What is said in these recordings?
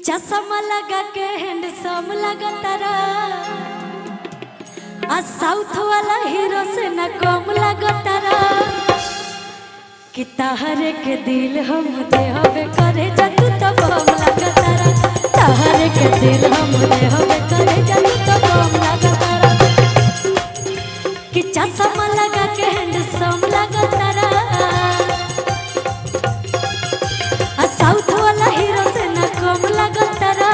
चश्मा लगा के हैंडसम लगा तारा आ साउथ वाला हीरो से न कम लगा तारा कि तहरे के दिल हम देहबे करे जतू तो बम लगा तारा तहरे के दिल हम देहबे करे जतू तो बम लगा तारा कि चश्मा लगा के हैंडसम लगा तारा आ साउथ वाला हीरो से न कम लगा तारा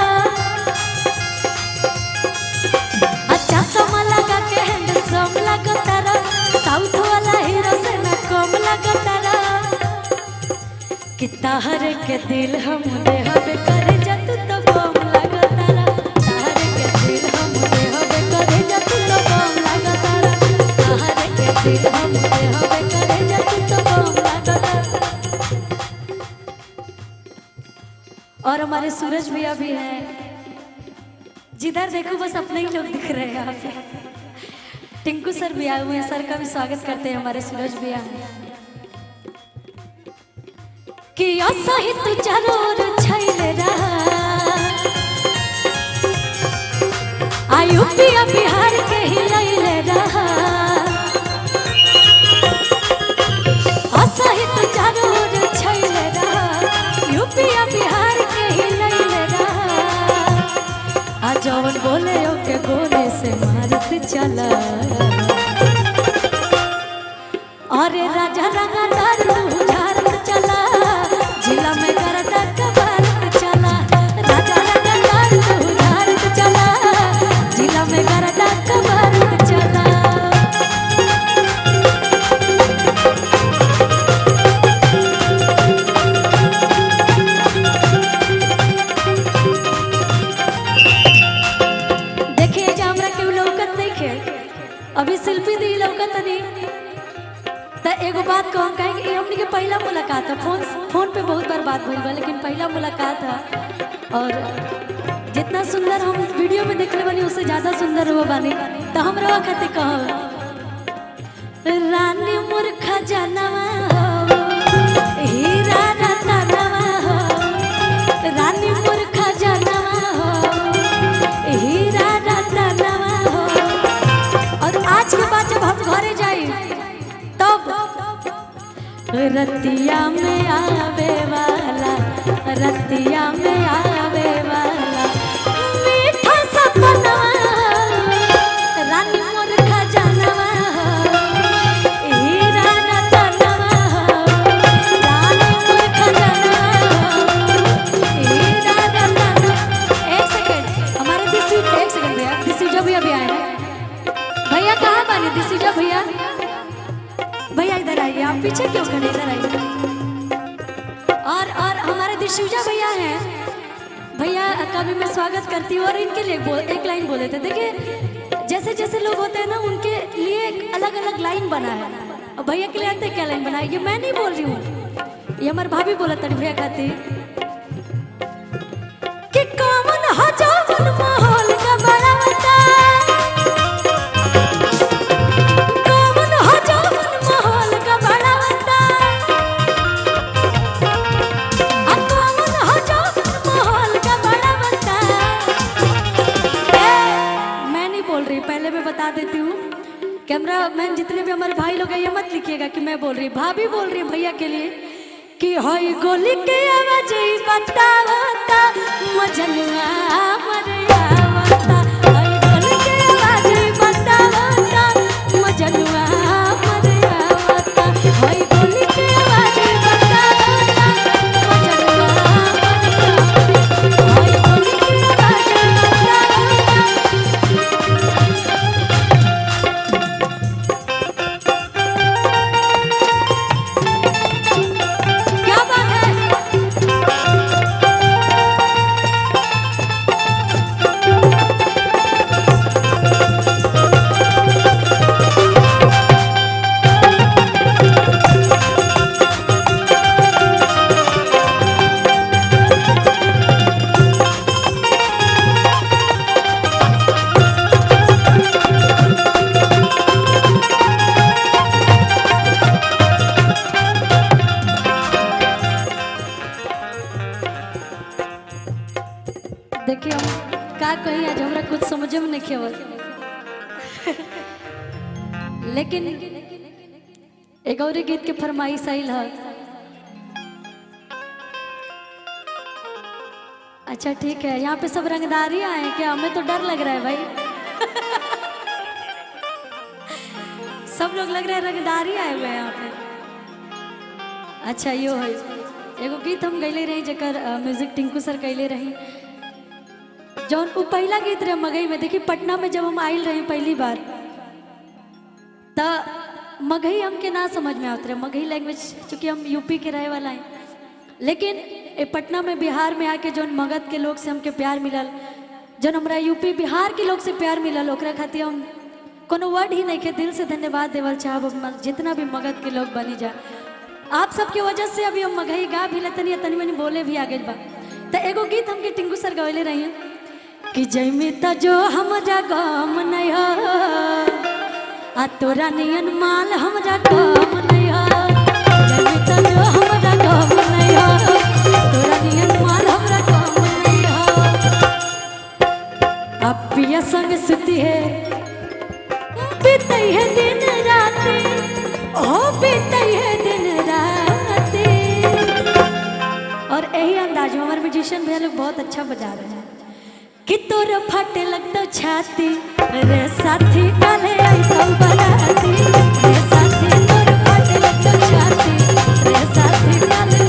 आ चश्मा लगा के हैंडसम लगा तारा साउथ वाला हीरो से न कम लगा तारा कि तहरे के दिल हम देहबे करे जतू तो बम लगा तारा तहरे के दिल हम देहबे करे जतू तो बम लगा तारा तहरे के दिल हम देहबे करे जतू तो बम लगा तारा। और हमारे सूरज भैया भी हैं, जिधर देखो बस अपने ही लोग दिख रहे हैं यहाँ पे। टिंकू सर भी आए हुए हैं, सर का भी स्वागत करते हैं हमारे सूरज भैया कि असही तू जरूर छैले रहा आयु पिया बिहार के हिलैले रहा असही तू जरूर छैले रहा यूपिया बिहार के हिलैले रहा आ जवन बोले ओके गोले से मारत चला अरे राजा रंगदार तू झारत चला जिला में करता कबारत चला राजा रंगदार तू झारत चला जिला में करता कबारत चला। देखिए जे हमरा केहू लौकत नहीं खे अभी शिल्पी दी लौकत नहीं तो एगो बात कहूँ कहें कि हमने के पहला मुलाकात है फोन पे बहुत बार बात भइल बा लेकिन पहला मुलाकात है और जितना सुंदर हम वीडियो में देखले बानी उससे ज्यादा सुंदर वो बानी तो हम रवा खाते कहो रानी मूर्खा जानवा हो हीरा रतनवा हो रानी मूर्खा जानवा हो हीरा रतनवा हो। और आज के बाद जब हम घरे जाई तब रतिया में आवे वाला रतिया में आवे वाला मीठा सपना रानी मूर्खा जानवा हीरा रतनवा रानी मूर्खा जानवा हीरा रतनवा। एक सेकंड हमारे एक सेकंड भैया दिसूजा भैया भी आए हैं। भैया कहाँ बानी दिसूजा भैया भैया इधर आइए आप पीछे क्यों खड़े इधर आइए। और हमारे दिसूजा भैया हैं भैया का भी मैं स्वागत करती हूँ और इनके लिए एक लाइन बोले थे। देखिए जैसे जैसे लोग होते हैं ना उनके लिए एक अलग अलग लाइन बना है और भैया के लिए आते क्या लाइन बना है ये मैं नहीं बोल रही हूँ ये हमारे भाभी बोला था भैया खाती कि कौन हजावन माहौल का बड़ा बता कौन हजावन माहौल का बड़ा बता कौन हजावन माहौल का बड़ा बता। मैं नहीं बोल रही पहले मैं बता देती हूँ कैमरा मैन जितने भी हमारे भाई लोग हैं ये मत लिखिएगा कि मैं बोल रही भाभी बोल रही भैया के लिए कि होई गोली के आवाज बतावता मजनुआ मरियावता होई गोली के आवाज बतावता मजनुआ मरियावता होई गोली के आवाज बतावता मजनुआ मरियावता होई गोली के आवाज बतावता। क्या बात है देखिए हम का कहीं आज हमरा कुछ समझ में नहीं खेवल लेकिन एक और गीत के फरमाइश आइल है। अच्छा ठीक है, यहाँ पे सब रंगदारी आए हैं क्या? हमें तो डर लग रहा है भाई सब लोग लग रहा है रंगदारी आए हुए हैं यहाँ पे। अच्छा यो है एगो गीत हम गैले रही जकर म्यूजिक टिंकू सर कैले रही जौन वो पहला गीत रहे मगई में। देखी पटना में जब हम आयल रहे पहली बार तो मगही हमके ना समझ में आते रहे, मगही लैंग्वेज चूँकि हम यूपी के रहे वाला हैं, लेकिन ए पटना में बिहार में आके जौन मगध के लोग से हमके प्यार मिलल, जौन हमारा यूपी बिहार के लोग से प्यार मिलल, ओकरा खातिर हम कोनो वर्ड ही नहीं के दिल से धन्यवाद देवल चाहब। जितना भी मगध के लोग बनी जा आप सबके वजह से अभी हम मगही गा भी तनी तनी मनी बोले भी आ गए बा। तो एगो गीत हमके टिंकू सर गवले रही हैं कि जयमिता जो हमरा गम नहीं हो आ तोरा नियन माल हमरा गम नहीं हो। जयमिता जो हमरा गम नहीं हो तोरा नियन माल हमरा गम नहीं हो। अब पिया संग सुती है बीतई है दिन रात, ओ बीतई है दिन रात। और यही अंदाज में हमारे म्यूजिशियन भैया लोग बहुत अच्छा बजा रहे हैं कि तोर फटे लगता छाती रे साथी काले आई तो बराती रे साथी तोर फटे लगता छाती रे साथी काले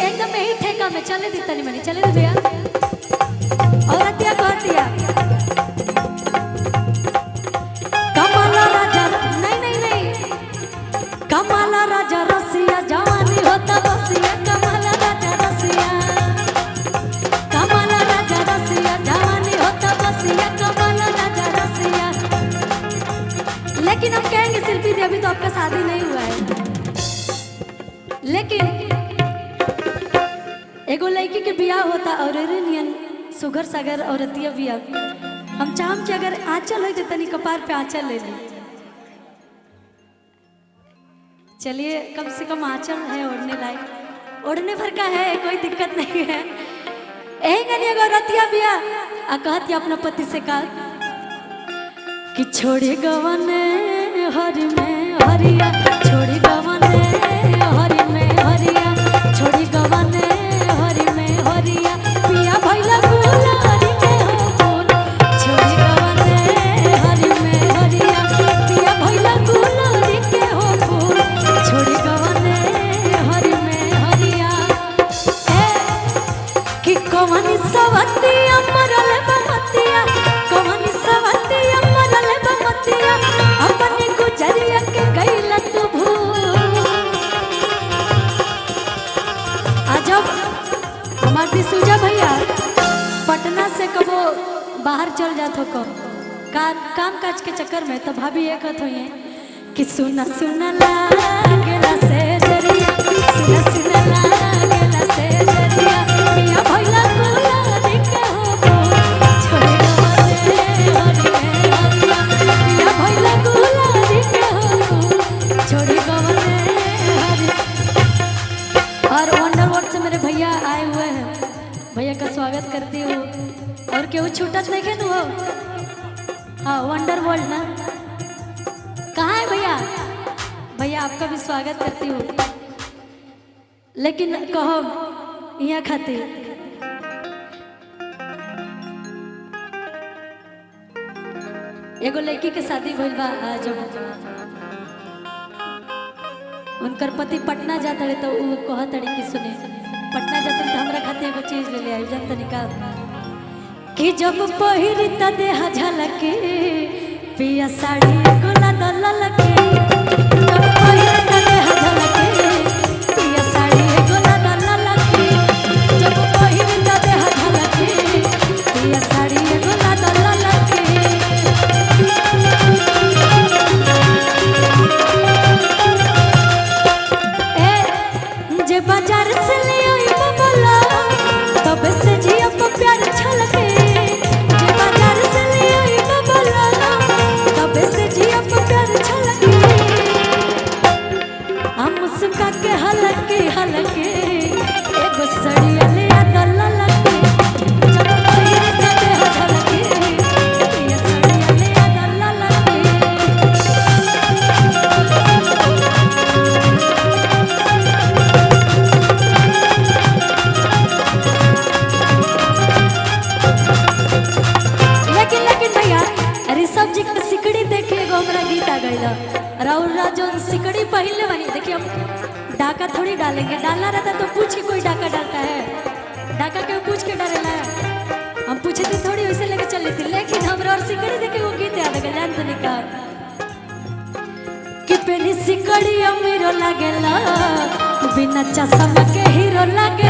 एकदम यही ठेका में चले दी तनी मनी चले दी भैया। और अतिया कहतिया कमाला राजा नहीं कमाला राजा रसिया जवानी होता बसिया कमाला राजा रसिया कमाला राजा रसिया जवानी होता बसिया कमाला राजा रसिया। लेकिन हम कहेंगे शिल्पी जी अभी तो आपका शादी नहीं हुआ है, लेकिन एगो लड़की के बियाह होता और नियन सुगर सागर और अतिया बिया हम चाहम कि अगर आंचल हो तो तनी कपार पे आंचल ले ली। चलिए कम से कम आंचल है ओढ़ने लायक, ओढ़ने भर का है कोई दिक्कत नहीं है। यही गनी अगर रतिया बिया आ कहती अपना पति से कहा कि छोड़ी गवने हरि में हरिया छोड़ी गवने हरि में हरिया छोड़ी गवने हरि में हरिया पिया भैला गुला हरि के हो फूल छोड़ी गवने हरि में हरिया पिया भैला गुला हरि के हो फूल छोड़ी गवने हरि में हरिया। कि कवनी सवती अमरले बमतिया कवनी सवती अमरले बमतिया अपनी गुजरिया के गईला तू भूल। आजब हमार दिसूजा भैया पटना से कबो बाहर चल जात हो काम काज के चक्कर में तो भाभी एक हथ हुई कि सुना सुना लागेला से जरिया सुना सुना लागेला से जरिया पिया भैला गुला दिखे हो छोड़ी गवने हरि में हरिया पिया भैला गुला दिखे हो छोड़ी गवने हरि। और वंडर वर्ल्ड से मेरे भैया आए हुए हैं, भैया का स्वागत करती हूँ। और क्यों छूटत नहीं के हो हाँ वंडर वर्ल्ड ना कहाँ है भैया? भैया आपका भी स्वागत करती हूँ, लेकिन कहो यहाँ खातिर एगो लड़की के शादी भइल बा। जब उनकर पति पटना जाता रहे तो वो कहत रही कि सुने पटना जाते तो हमरा खातिर एगो चीज ले ले आई जन तनिका कि जब पहिरी त देह झलके पिया साड़ी गोला दललके जब पहिरी त देह झलके पिया साड़ी गोला दललके जब पहिरी त देह झलके पिया साड़ी गोला दललके। जे बाजार से ले आई बबला तब से जिया पर प्यार छलके जे बाजार से ले आई बबला तब से जिया पर प्यार छलके। मुस्का के हलके हलके एगो सड़िया ले दल्ला लगे चलो पहिर के देह झलके ये सड़िया ले दल्ला लगे। लेकिन भैया ऋषभ जी के सिकड़ी देखे एगो हमरा गीत आ गइल राउर जो सिकड़ी पहले बनी देखिए हम डाका थोड़ी डालेंगे, डालना रहता तो पूछ के कोई डाका डालता है, डाका क्यों पूछ के डालेला है, हम पूछे थे थोड़ी वैसे लेके चल लेती। लेकिन हमरा और सिकड़ी देखे वो गीत याद गया जान तो निका कि पेनी सिकड़ी अमीरो लागेला बिना चश्मा के हीरो लागे।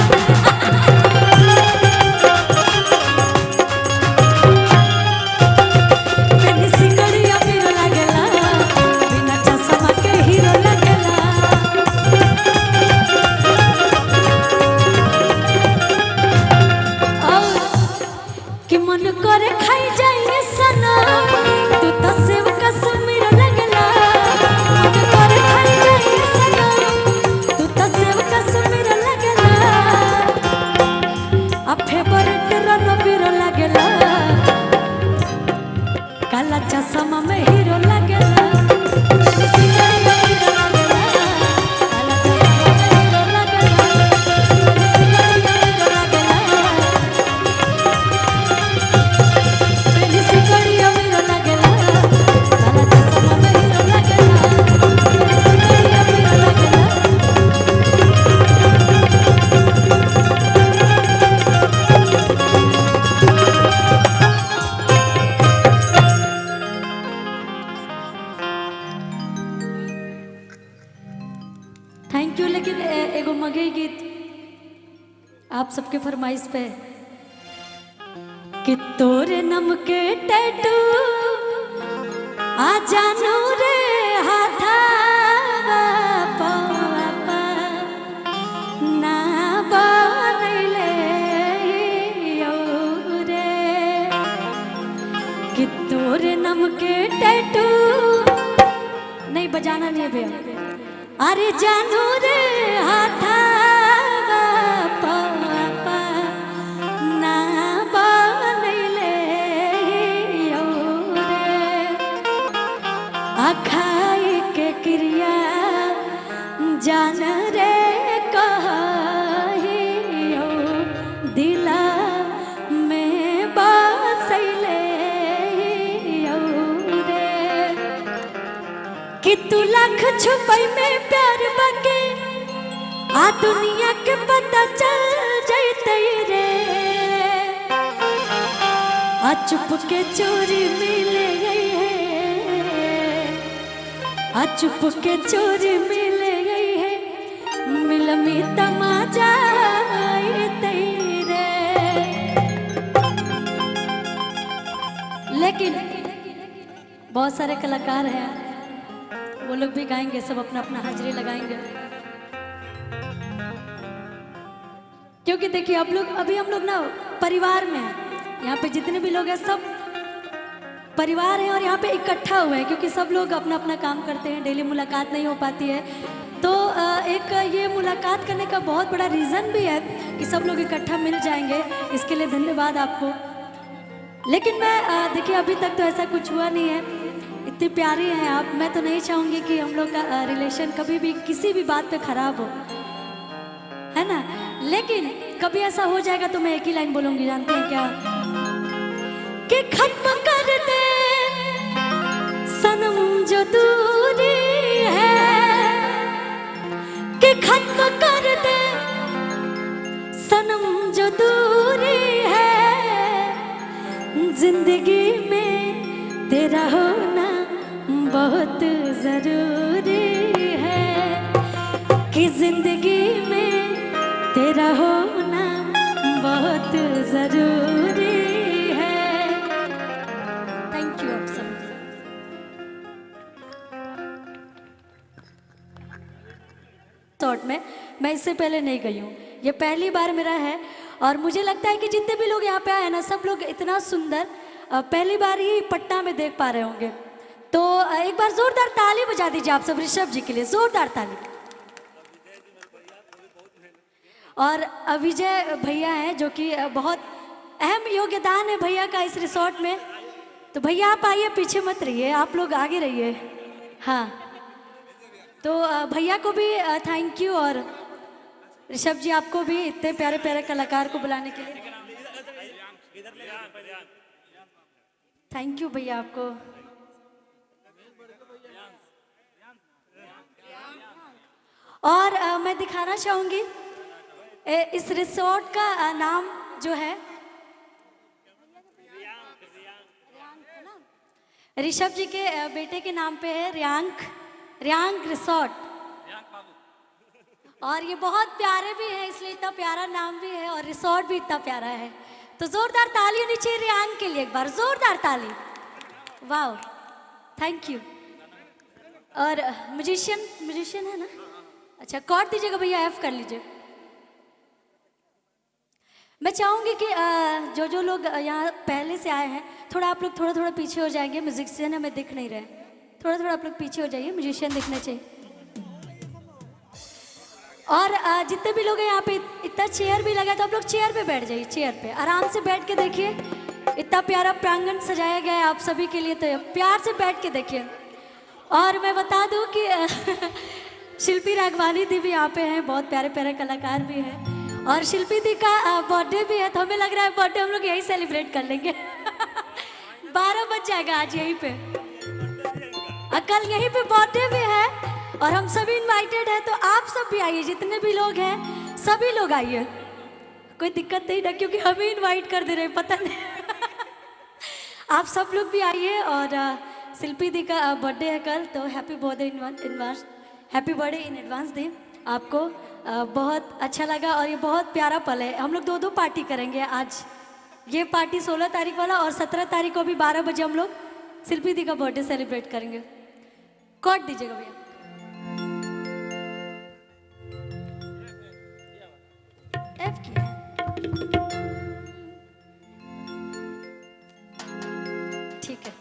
काला चश्मा में हीरो लगेला थैंक यू। लेकिन एगो मगे गीत आप सबके फरमाइश पे कि तोरे नम के टैटू आ जानू रे हाथा ना बनैले रे कि तोरे नम के टैटू नहीं बजाना नहीं है भैया। अरे जानू रे हाथा पापा ना बनैले रे अखाई के क्रिया जान रे कहियो दिला में बसैले रे कि तू लाख छुपई में प्यार बके आ दुनिया के पता चल जैते रे आ चुप के चोरी मिले गई है आ चुप के चोरी मिले गई है मिलमी तमाजा तेरे। लेकिन बहुत सारे कलाकार हैं वो लोग भी गाएंगे, सब अपना अपना हाजिरी लगाएंगे क्योंकि देखिए आप लोग अभी हम लोग ना परिवार में यहाँ पे जितने भी लोग हैं सब परिवार हैं और यहाँ पे इकट्ठा हुए हैं क्योंकि सब लोग अपना अपना काम करते हैं, डेली मुलाकात नहीं हो पाती है। तो एक ये मुलाकात करने का बहुत बड़ा रीज़न भी है कि सब लोग इकट्ठा मिल जाएंगे, इसके लिए धन्यवाद आपको। लेकिन मैं देखिए अभी तक तो ऐसा कुछ हुआ नहीं है, इतनी प्यारी हैं आप। मैं तो नहीं चाहूँगी कि हम लोग का रिलेशन कभी भी किसी भी बात पे खराब हो, है ना। लेकिन कभी ऐसा हो जाएगा तो मैं एक ही लाइन बोलूँगी, जानते हैं क्या कि खत्म कर दे सनम जो दूरी है, कि खत्म कर दे सनम जो दूरी है, जिंदगी में तेरा होना बहुत जरूरी है, कि जिंदगी में तेरा होना बहुत जरूरी है। थैंक यू आप सब। शॉर्ट में मैं इससे पहले नहीं गई हूँ, ये पहली बार मेरा है और मुझे लगता है कि जितने भी लोग यहाँ पे आए ना सब लोग इतना सुंदर पहली बार ही पटना में देख पा रहे होंगे। तो एक बार जोरदार ताली बजा दीजिए आप सब ऋषभ जी के लिए, जोरदार ताली। और अभिजय भैया हैं जो कि बहुत अहम योगदान है भैया का इस रिसोर्ट में। तो भैया आप आइए, पीछे मत रहिए, आप लोग आगे रहिए। हाँ, तो भैया को भी थैंक यू, और ऋषभ जी आपको भी, इतने प्यारे प्यारे कलाकार को बुलाने के लिए थैंक यू भैया आपको। और मैं दिखाना चाहूँगी इस रिसोर्ट का नाम जो है ऋषभ जी के बेटे के नाम पे है, रियांक रिसोर्ट। और ये बहुत प्यारे भी है, इसलिए इतना प्यारा नाम भी है और रिसोर्ट भी इतना प्यारा है। तो जोरदार ताली होनी चाहिए रियांक के लिए, एक बार जोरदार ताली। वाह, थैंक यू। और म्यूजिशियन है ना? अच्छा, कॉर्ड दीजिएगा भैया, एफ कर लीजिए। मैं चाहूँगी कि जो लोग यहाँ पहले से आए हैं, थोड़ा आप लोग थोड़ा पीछे हो जाएंगे। म्यूजिशियन हमें दिख नहीं रहे, थोड़ा आप लोग पीछे हो जाइए, म्यूजिशियन दिखने चाहिए। और जितने भी लोग हैं यहाँ पे, इतना चेयर भी लगा है तो आप लोग चेयर पे बैठ जाइए, चेयर पे आराम से बैठ के देखिए। इतना प्यारा प्रांगण सजाया गया है आप सभी के लिए, तो प्यार से बैठ के देखिए। और मैं बता दूँ कि शिल्पी राघवानी दी भी यहाँ पे हैं, बहुत प्यारे प्यारे कलाकार भी हैं। और शिल्पी दी का बर्थडे भी है, तो हमें लग रहा है बर्थडे हम लोग यहीं सेलिब्रेट कर लेंगे। 12 बज जाएगा आज यहीं पे, कल यहीं पे बर्थडे भी है और हम सभी इनवाइटेड हैं। तो आप सब भी आइए, जितने भी लोग हैं सभी लोग आइए, कोई दिक्कत नहीं ना, क्योंकि हमें इनवाइट कर दे रहे हैं, पता नहीं। आप सब लोग भी आइए। और शिल्पी दी का बर्थडे है कल, तो हैप्पी बर्थडे इन एडवांस दी आपको। बहुत अच्छा लगा और ये बहुत प्यारा पल है। हम लोग दो पार्टी करेंगे आज, ये पार्टी 16 तारीख वाला, और 17 तारीख को भी 12 बजे हम लोग शिल्पी दी का बर्थडे सेलिब्रेट करेंगे। कॉर्ड दीजिएगा भैया। एफ की ठीक है।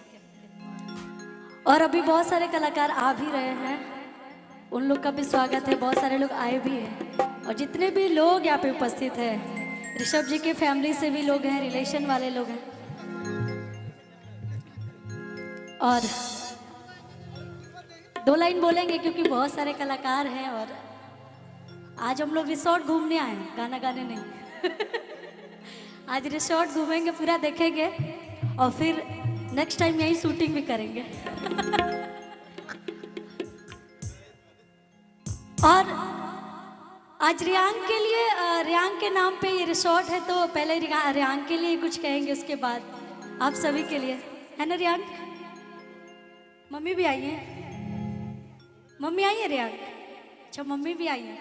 और अभी बहुत सारे कलाकार आ भी रहे हैं, उन लोग का भी स्वागत है। बहुत सारे लोग आए भी हैं, और जितने भी लोग यहाँ पे उपस्थित हैं, ऋषभ जी के फैमिली से भी लोग हैं, रिलेशन वाले लोग हैं। और 2 लाइन बोलेंगे क्योंकि बहुत सारे कलाकार हैं, और आज हम लोग रिसोर्ट घूमने आए हैं, गाना गाने नहीं। आज रिसोर्ट घूमेंगे, पूरा देखेंगे, और फिर नेक्स्ट टाइम यही शूटिंग भी करेंगे। और आज रियांक के लिए, रियांक के नाम पे ये रिसोर्ट है, तो पहले रियांक के लिए कुछ कहेंगे, उसके बाद आप सभी के लिए, है ना रियांक? मम्मी भी आई है, मम्मी आई है रियांक? अच्छा, मम्मी भी आई है।